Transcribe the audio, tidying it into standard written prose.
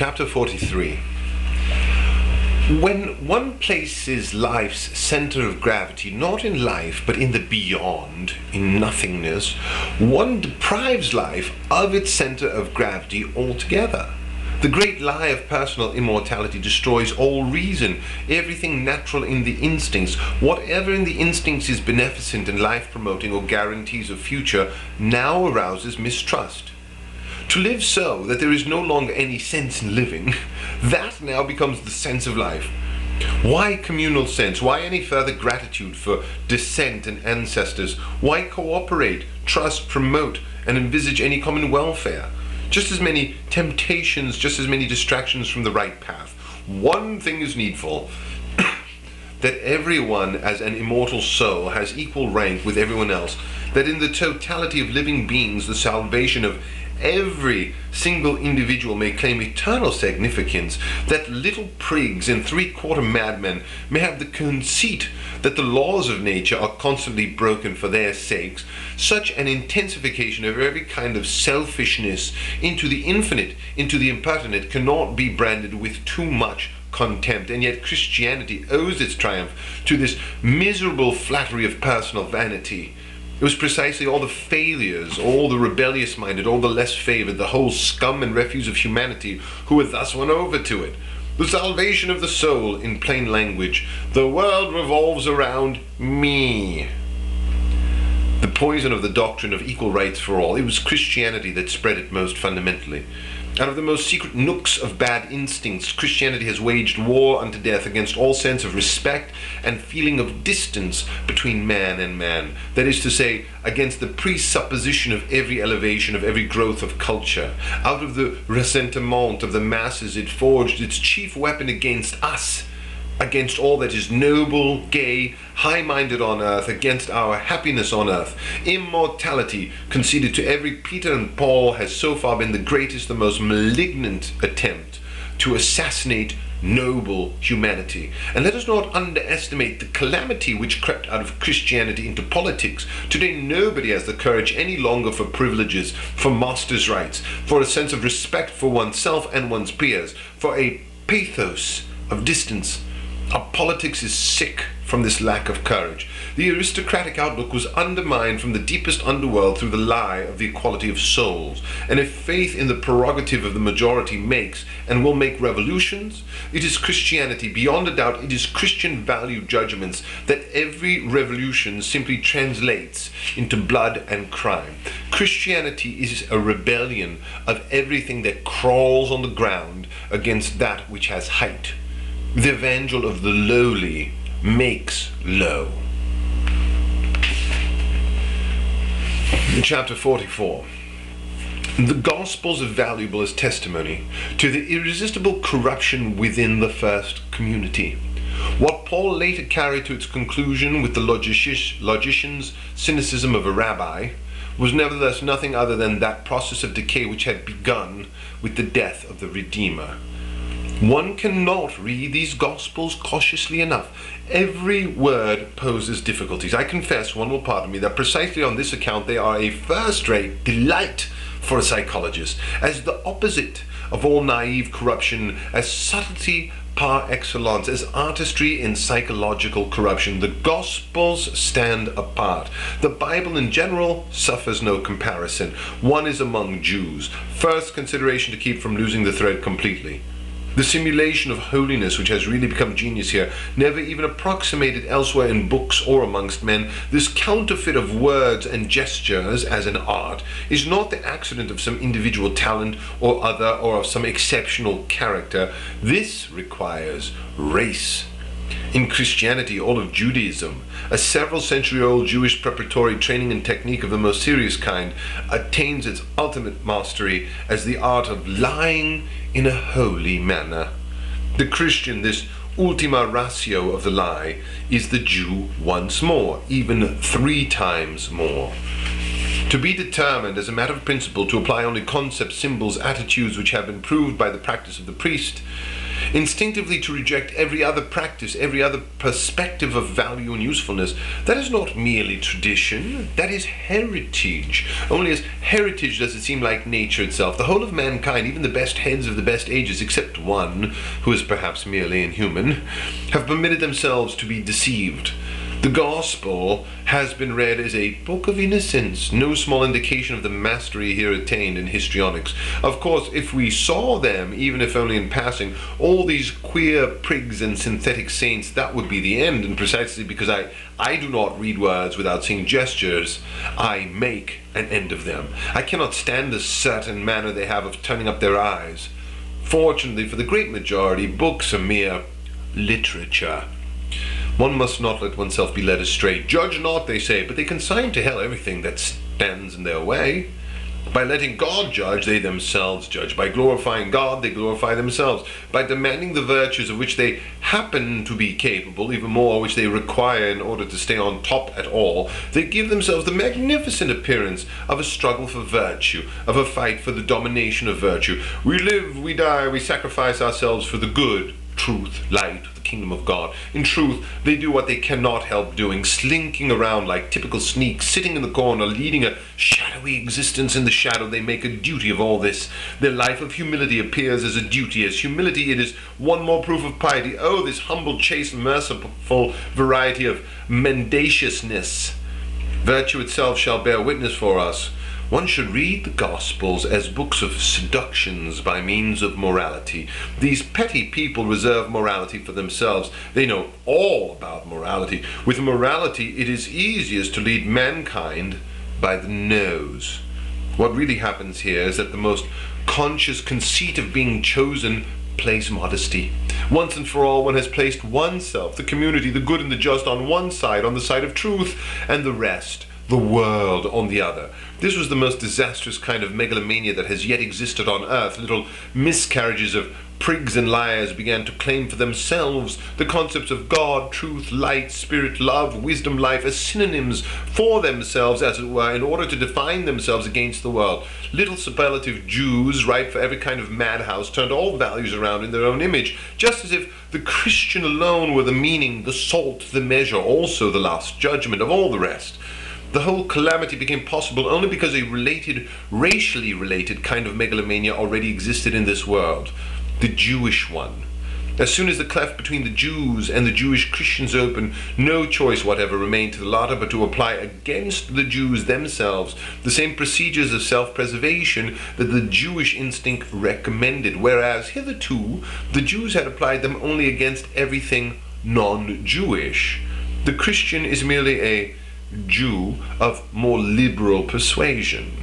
Chapter 43. When one places life's center of gravity not in life but in the beyond, in nothingness, one deprives life of its center of gravity altogether. The great lie of personal immortality destroys all reason, everything natural in the instincts. Whatever in the instincts is beneficent and life-promoting or guarantees a future now arouses mistrust. To live so that there is no longer any sense in living, that now becomes the sense of life. Why communal sense? Why any further gratitude for descent and ancestors? Why cooperate, trust, promote, and envisage any common welfare? Just as many temptations, just as many distractions from the right path. One thing is needful, that everyone as an immortal soul has equal rank with everyone else, that in the totality of living beings the salvation of every single individual may claim eternal significance, that little prigs and three-quarter madmen may have the conceit that the laws of nature are constantly broken for their sakes. Such an intensification of every kind of selfishness into the infinite, into the impertinent, cannot be branded with too much contempt, and yet Christianity owes its triumph to this miserable flattery of personal vanity. It was precisely all the failures, all the rebellious-minded, all the less favored, the whole scum and refuse of humanity who were thus won over to it. The salvation of the soul, in plain language. The world revolves around me. The poison of the doctrine of equal rights for all. It was Christianity that spread it most fundamentally. Out of the most secret nooks of bad instincts, Christianity has waged war unto death against all sense of respect and feeling of distance between man and man. That is to say, against the presupposition of every elevation, of every growth of culture. Out of the ressentiment of the masses, it forged its chief weapon against us, against all that is noble, gay, high-minded on earth, against our happiness on earth. Immortality, conceded to every Peter and Paul, has so far been the greatest, the most malignant attempt to assassinate noble humanity. And let us not underestimate the calamity which crept out of Christianity into politics. Today nobody has the courage any longer for privileges, for master's rights, for a sense of respect for oneself and one's peers, for a pathos of distance. Our politics is sick from this lack of courage. The aristocratic outlook was undermined from the deepest underworld through the lie of the equality of souls. And if faith in the prerogative of the majority makes and will make revolutions, it is Christianity. Beyond a doubt, it is Christian value judgments that every revolution simply translates into blood and crime. Christianity is a rebellion of everything that crawls on the ground against that which has height. The evangel of the lowly makes low. In chapter 44. The Gospels are valuable as testimony to the irresistible corruption within the first community. What Paul later carried to its conclusion with the logician's cynicism of a rabbi was nevertheless nothing other than that process of decay which had begun with the death of the Redeemer. One cannot read these Gospels cautiously enough. Every word poses difficulties. I confess, one will pardon me, that precisely on this account they are a first-rate delight for a psychologist, as the opposite of all naive corruption, as subtlety par excellence, as artistry in psychological corruption. The Gospels stand apart. The Bible in general suffers no comparison. One is among Jews. First consideration to keep from losing the thread completely. The simulation of holiness, which has really become genius here, never even approximated elsewhere in books or amongst men. This counterfeit of words and gestures as an art is not the accident of some individual talent or other, or of some exceptional character. This requires race. In Christianity, all of Judaism, a several-century-old Jewish preparatory training and technique of the most serious kind, attains its ultimate mastery as the art of lying in a holy manner. The Christian, this ultima ratio of the lie, is the Jew once more, even 3 times more. To be determined as a matter of principle to apply only concepts, symbols, attitudes which have been proved by the practice of the priest, instinctively to reject every other practice, every other perspective of value and usefulness. That is not merely tradition, that is heritage. Only as heritage does it seem like nature itself. The whole of mankind, even the best heads of the best ages, except one, who is perhaps merely inhuman, have permitted themselves to be deceived. The Gospel has been read as a book of innocence, no small indication of the mastery here attained in histrionics. Of course, if we saw them, even if only in passing, all these queer prigs and synthetic saints, that would be the end. And precisely because I do not read words without seeing gestures, I make an end of them. I cannot stand the certain manner they have of turning up their eyes. Fortunately for the great majority, books are mere literature. One must not let oneself be led astray. Judge not, they say, but they consign to hell everything that stands in their way. By letting God judge, they themselves judge. By glorifying God, they glorify themselves. By demanding the virtues of which they happen to be capable, even more which they require in order to stay on top at all, they give themselves the magnificent appearance of a struggle for virtue, of a fight for the domination of virtue. We live, we die, we sacrifice ourselves for the good, truth, light, the kingdom of God. In truth, they do what they cannot help doing, slinking around like typical sneaks, sitting in the corner, leading a shadowy existence in the shadow. They make a duty of all this. Their life of humility appears as a duty. As humility, it is one more proof of piety. Oh, this humble, chaste, merciful variety of mendaciousness. Virtue itself shall bear witness for us. One should read the Gospels as books of seductions by means of morality. These petty people reserve morality for themselves. They know all about morality. With morality, it is easiest to lead mankind by the nose. What really happens here is that the most conscious conceit of being chosen plays modesty. Once and for all, one has placed oneself, the community, the good and the just on one side, on the side of truth, and the rest, the world, on the other. This was the most disastrous kind of megalomania that has yet existed on earth. Little miscarriages of prigs and liars began to claim for themselves the concepts of God, truth, light, spirit, love, wisdom, life as synonyms for themselves, as it were, in order to define themselves against the world. Little superlative Jews, ripe for every kind of madhouse, turned all values around in their own image, just as if the Christian alone were the meaning, the salt, the measure, also the last judgment of all the rest. The whole calamity became possible only because a racially related kind of megalomania already existed in this world, the Jewish one. As soon as the cleft between the Jews and the Jewish Christians opened, no choice whatever remained to the latter but to apply against the Jews themselves the same procedures of self-preservation that the Jewish instinct recommended, whereas hitherto the Jews had applied them only against everything non-Jewish. The Christian is merely a Jew of more liberal persuasion.